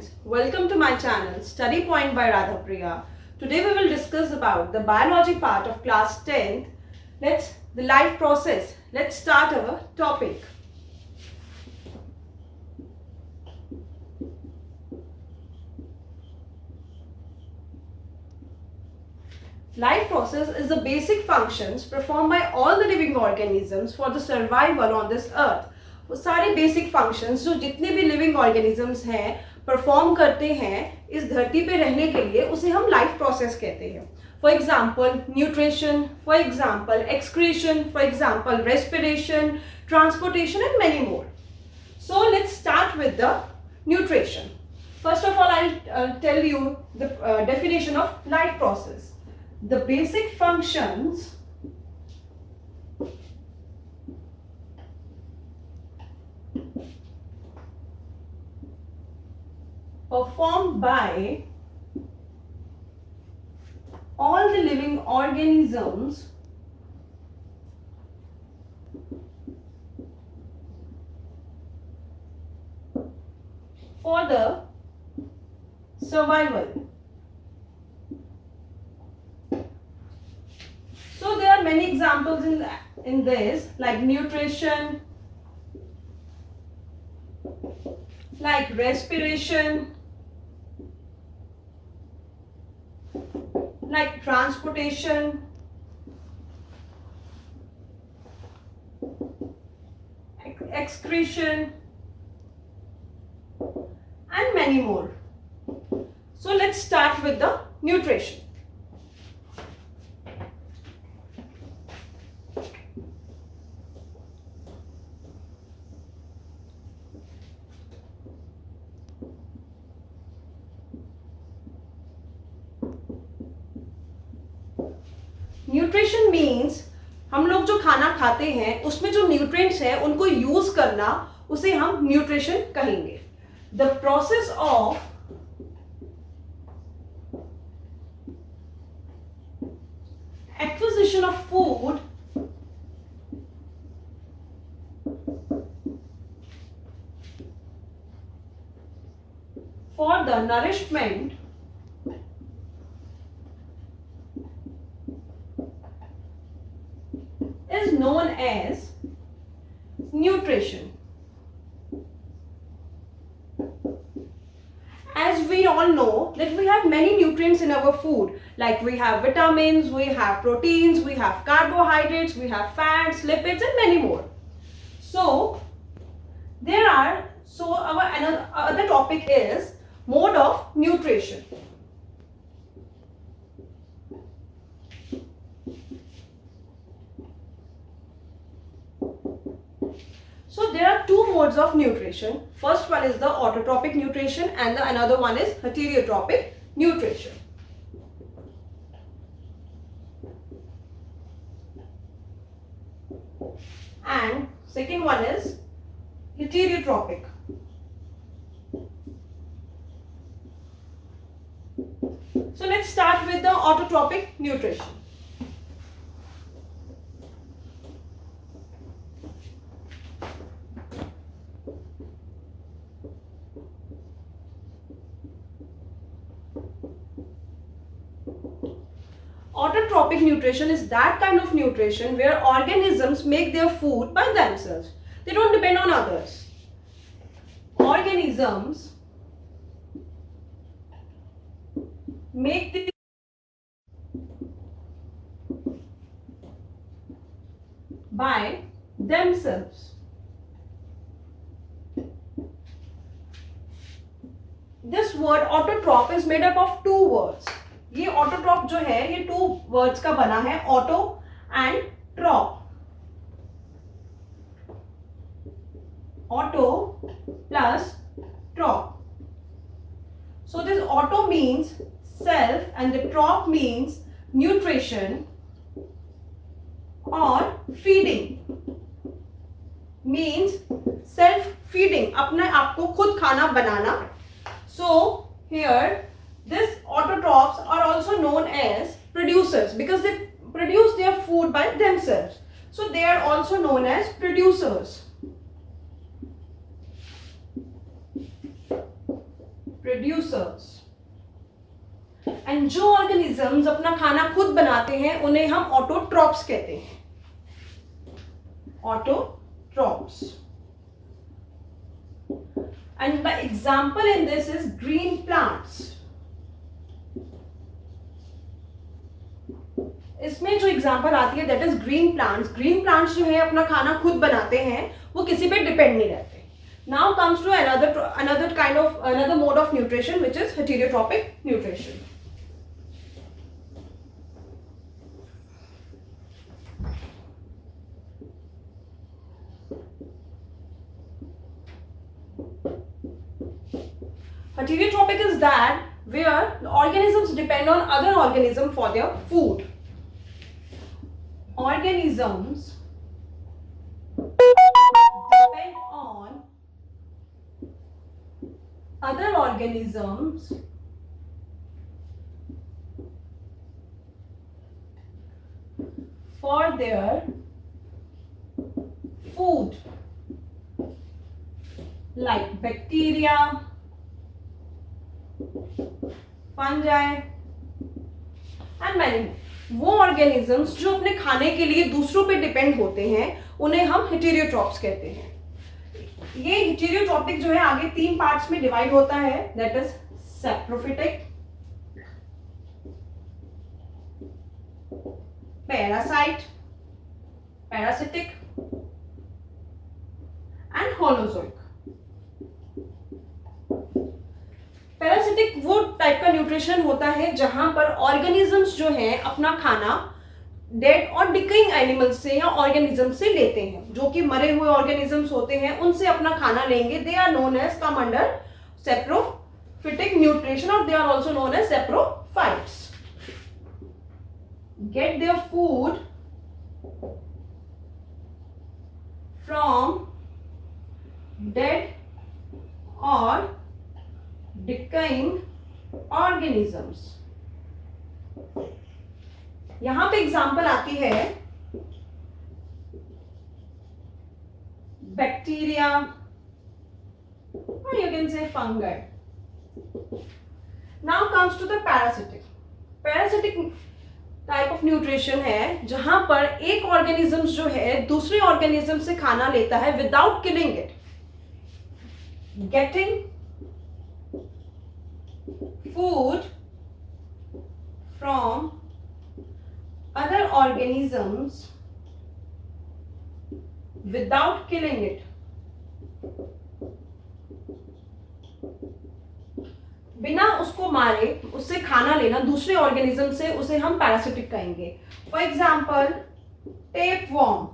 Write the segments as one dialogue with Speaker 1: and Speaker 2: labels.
Speaker 1: friends, welcome to my channel Study Point by Radha Priya. Today we will discuss about the biology part of class 10th. The life process. Let's start our topic. Life process is the basic functions performed by all the living organisms for the survival on this earth. वो सारे basic functions जो जितने भी living organisms हैं perform करते हैं इस धरती पे रहने के लिए उसे हम लाइफ प्रोसेस कहते हैं. For example nutrition, for example excretion, for example respiration, transportation and many more. So let's start with the nutrition. First of all, I'll tell you the definition of life process. The basic functions performed by all the living organisms for the survival. So there are many examples in this, like nutrition, like respiration, like transportation, excretion, and many more. So let's start with the nutrition. Nutrition means हम लोग जो खाना खाते हैं उसमें जो nutrients हैं उनको यूज करना, उसे हम न्यूट्रिशन कहेंगे. The process of acquisition of food for the nourishment is known as nutrition. As we all know that we have many nutrients in our food, like we have vitamins, we have proteins, we have carbohydrates, we have fats, lipids and many more. So our other topic is mode of nutrition. So there are two modes of nutrition. First one is the autotrophic nutrition and the another one is heterotrophic nutrition. And second one is heterotrophic. So let's start with the autotrophic nutrition. Autotrophic nutrition is that kind of nutrition where organisms make their food by themselves. They don't depend on others. Organisms make the by themselves. This word autotroph is made up of two words. ये autotroph जो है ये two words का बना है, auto and troph. Auto plus troph. So this auto means self and the troph means nutrition और feeding. Means self feeding, अपने आप को खुद खाना बनाना. So here these autotrophs are also known as producers because they produce their food by themselves. So they are also known as producers. Producers. And जो organisms अपना खाना खुद बनाते हैं उन्हें हम ऑटोट्रॉप्स कहते हैं, autotrophs. And the example in this is green plants. इसमें जो एग्जांपल आती है that is green plants. Green plants जो है अपना खाना खुद बनाते हैं, वो किसी पे डिपेंड नहीं रहते। Now comes to another kind of another mode of nutrition which is heterotrophic nutrition. Heterotrophic is that where the organisms depend on other organisms for their food. Organisms depend on other organisms for their food, like bacteria, fungi and many more. वो organisms जो अपने खाने के लिए दूसरों पे depend होते हैं उन्हें हम हेटेरोट्रॉप्स कहते हैं। ये हेटेरोट्रॉपिक जो है आगे 3 पार्ट्स में डिवाइड होता है, that is saprophytic, parasitic and holozoic. Parasitic वो टाइप का न्यूट्रिशन होता है जहां पर ऑर्गेनिजम्स जो हैं अपना खाना डेड और डिकेइंग एनिमल्स से या ऑर्गेनिज्म से लेते हैं, जो कि मरे हुए ऑर्गेनिजम्स होते हैं उनसे अपना खाना लेंगे। They are known as come under saprophytic nutrition और they are also known as saprophytes. Get their food from dead और डिकेइंग ऑर्गेनिजम्स। यहां पे एग्जांपल आती है बैक्टीरिया और you can say fungi. Now comes to the parasitic. Parasitic type of nutrition है जहां पर एक ऑर्गेनिज्म जो है दूसरे ऑर्गेनिज्म से खाना लेता है without killing it, getting food from other organisms without killing it. बिना उसको मारे उससे खाना लेना दूसरे ऑर्गेनिज्म से, उसे हम पैरासिटिक कहेंगे। For example tapeworm.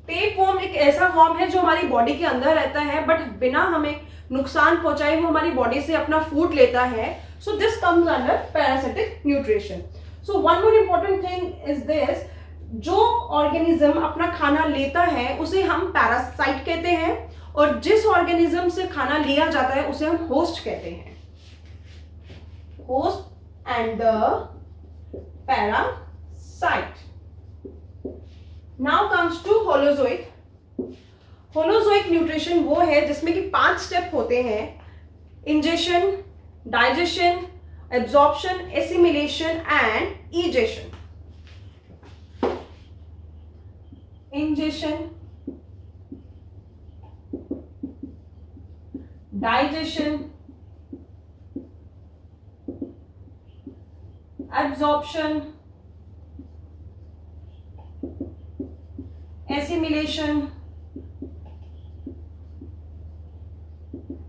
Speaker 1: टेपवॉर्म एक ऐसा वॉर्म है जो हमारी बॉडी के अंदर रहता है बट बिना हमें नुकसान पहुंचाए वो हमारी बॉडी से अपना फूड लेता है। So this comes under parasitic nutrition. So one more important thing is this, जो ऑर्गेनिज्म अपना खाना लेता है उसे हम पैरासाइट कहते हैं और जिस ऑर्गेनिज्म से खाना लिया जाता है उसे हम होस्ट कहते हैं। Host and the parasite. Now comes to holozoic. Holozoic nutrition वो है जिसमें कि 5 स्टेप होते हैं: ingestion, digestion, absorption, assimilation and egestion. Ingestion, digestion, absorption, assimilation,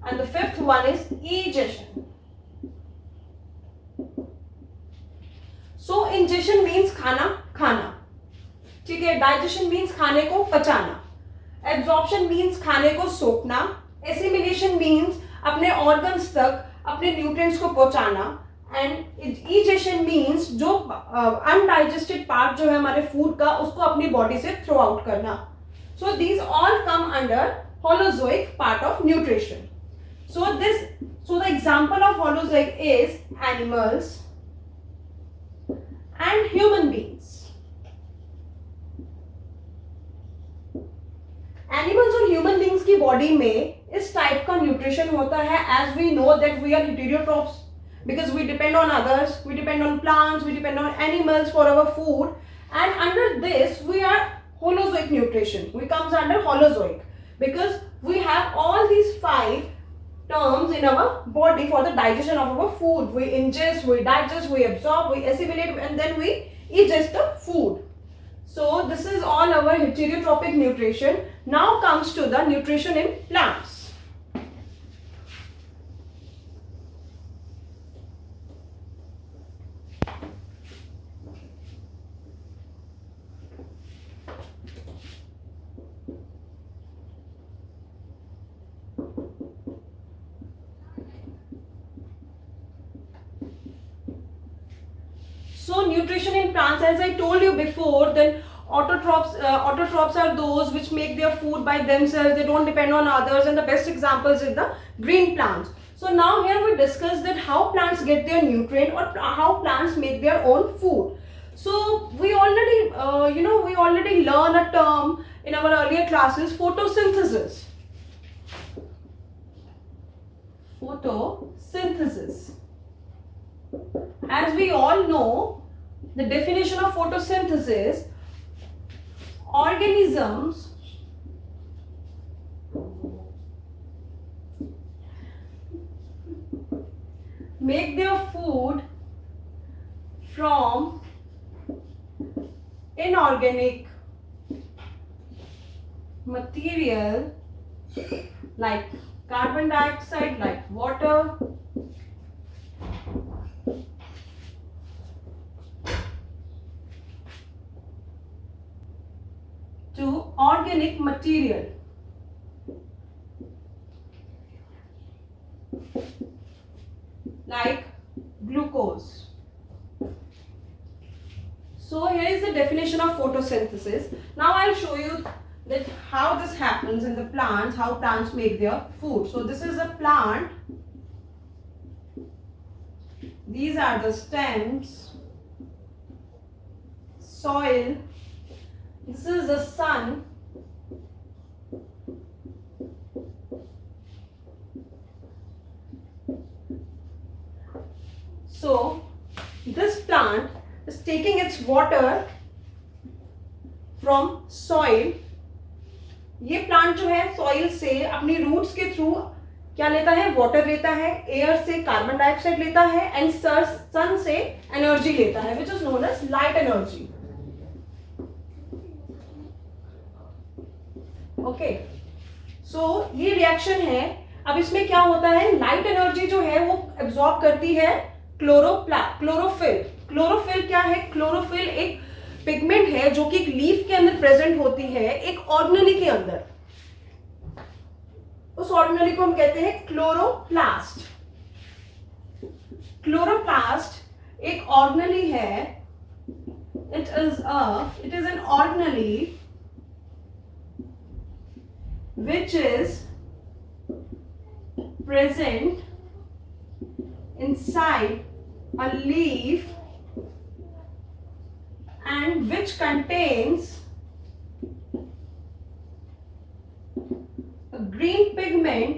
Speaker 1: and the fifth one is egestion. So ingestion means खाना खाना, ठीक है। डाइजेशन मीन्स खाने को पचाना, एब्जॉर्प्शन मीन्स खाने को सोखना, एसिमिलेशन मीन्स अपने ऑर्गन्स तक अपने न्यूट्रिएंट्स को पहुंचाना, एंड इजेशन मीन्स जो अनडाइजेस्टेड पार्ट जो है हमारे फूड का उसको अपनी बॉडी से थ्रो आउट करना। So these all come under holozoic part of nutrition. So the example of holozoic is animals and human beings. Animals और ह्यूमन बींग्स की बॉडी में इस इस टाइप का न्यूट्रिशन होता है. As we know that we are heterotrophs because we depend on others, we depend on plants, we depend on animals for our food, and under this we are holozoic nutrition. We comes under holozoic because we have all these 5 terms in our body for the digestion of our food. We ingest, we digest, we absorb, we assimilate, and then we ingest the food. So this is all our heterotrophic nutrition. Now comes to the nutrition in plants. So nutrition in plants, as I told you before, then autotrophs are those which make their food by themselves. They don't depend on others, and the best examples is the green plants. So now here we discuss that how plants get their nutrient or how plants make their own food. So we already we already learn a term in our earlier classes, photosynthesis. Photosynthesis. As we all know, the definition of photosynthesis, organisms make their food from inorganic material like carbon dioxide, like water, to organic material like glucose. So here is the definition of photosynthesis. Now I'll show you that how this happens in the plants, how plants make their food. So this is a plant. These are the stems, soil. This is the sun. So this plant is taking its water from soil. ये plant जो है soil से अपनी roots के through क्या लेता है, water लेता है, एयर से कार्बन डाइऑक्साइड लेता है, एंड सन से एनर्जी लेता है, which is known as light energy. Okay, so ये रिएक्शन है. अब इसमें क्या होता है, लाइट एनर्जी जो है वो एब्जॉर्ब करती है क्लोरोफिल. क्लोरोफिल क्या है, क्लोरोफिल एक पिगमेंट है जो कि एक लीफ के अंदर प्रेजेंट होती है, एक ऑर्गेनेली के अंदर. उस ऑर्गेनेली को हम कहते हैं क्लोरोप्लास्ट. क्लोरोप्लास्ट एक ऑर्गेनेली है. It is an organelle which is present inside a leaf and which contains a green pigment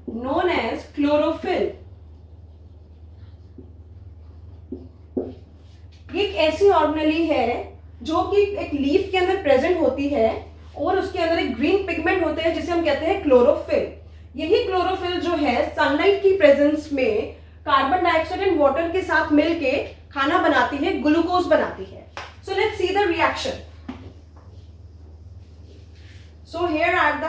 Speaker 1: known as chlorophyll. ये एक ऐसी ऑर्गेनेली है जो कि एक लीफ के अंदर प्रेजेंट होती है और उसके अंदर एक ग्रीन पिगमेंट होते हैं जिसे हम कहते हैं क्लोरोफिल. यही क्लोरोफिल जो है सनलाइट की प्रेजेंस में कार्बन डाइऑक्साइड एंड वाटर के साथ मिलके खाना बनाती है, ग्लूकोज बनाती है. So let's see the reaction. So here are the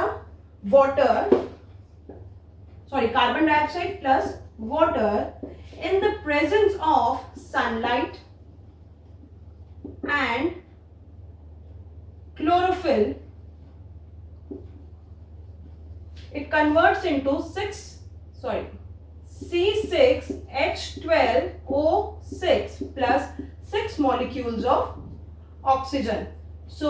Speaker 1: carbon dioxide plus water in the presence of sunlight and chlorophyll. It converts into C6H12O6 plus 6 molecules of oxygen. So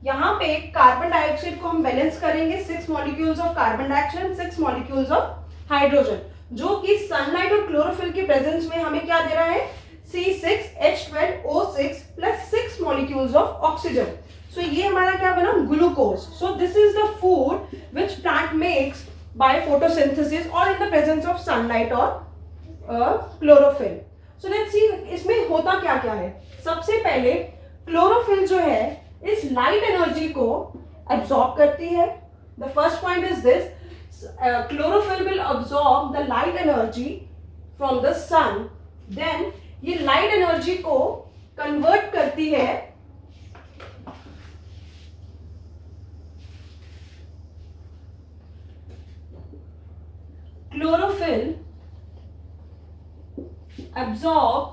Speaker 1: यहाँ पे कार्बन डाइऑक्साइड को हम balance करेंगे, 6 molecules of carbon dioxide, 6 molecules of hydrogen, जो कि sunlight और chlorophyll के presence में हमें क्या दे रहा है, C6H12O6 plus 6 molecules of oxygen. सो ये हमारा क्या बना, glucose. So this is the food which plant makes by photosynthesis और in the presence of sunlight और क्लोरोफिल. सो लेट्स सी इसमें होता क्या क्या है. सबसे पहले क्लोरोफिल जो है इस लाइट एनर्जी को एब्जॉर्ब करती है. The first point is this, chlorophyll will absorb the light energy from the sun. Then ये लाइट एनर्जी को कन्वर्ट करती है chlorophyll absorb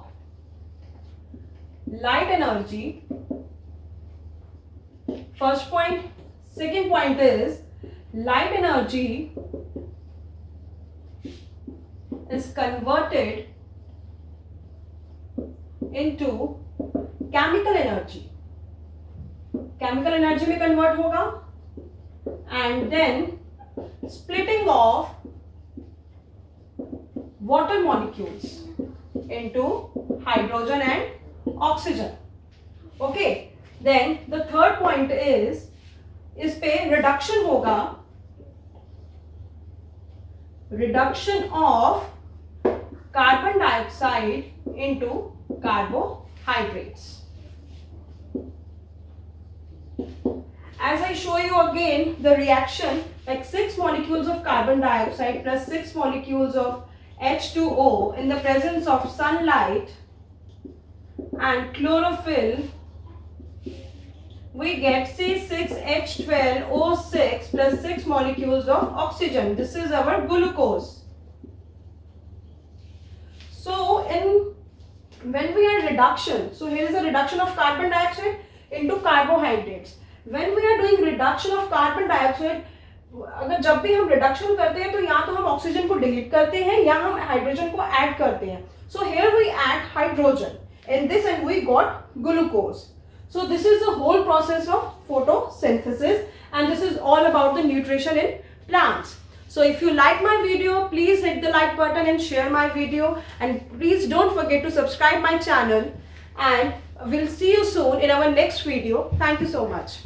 Speaker 1: light energy. First point. Second point is light energy is converted into chemical energy. Chemical energy में convert होगा and then splitting of water molecules into hydrogen and oxygen. Okay, then the third point is इस पे reduction होगा, reduction of carbon dioxide into carbohydrates. As I show you again the reaction, like 6 molecules of carbon dioxide plus 6 molecules of H2O in the presence of sunlight and chlorophyll, we get C6H12O6 plus 6 molecules of oxygen. This is our glucose. So when we are reduction, so here is a reduction of carbon dioxide into carbohydrates. When we are doing reduction of carbon dioxide, अगर जब भी हम reduction करते हैं तो या तो हम ऑक्सीजन को डिलीट करते हैं या हम हाइड्रोजन को ऐड करते हैं. So here we add hydrogen in this and we got glucose. So this is the whole process of photosynthesis and this is all about the nutrition in plants. So if you like my video, please hit the like button and share my video, and please don't forget to subscribe my channel, and we'll see you soon in our next video. Thank you so much.